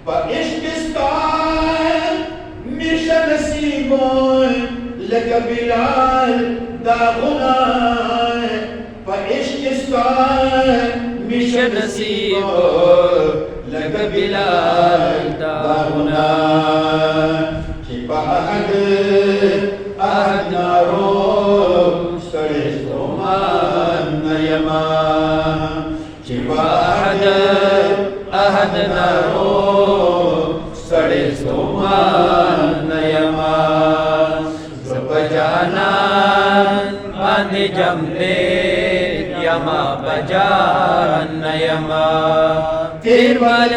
इश्किस्तान mission नसीबों लग Bilal दागुना इश्किस्तान mission नसीबों लग बिलाल दागुना छिपा अहद नारो सड़े सोमान नयमा छिपा अहद नारो सड़े सोमान नयमा जब जाना बांधे जमते यमा बजा नयमा फिर बाल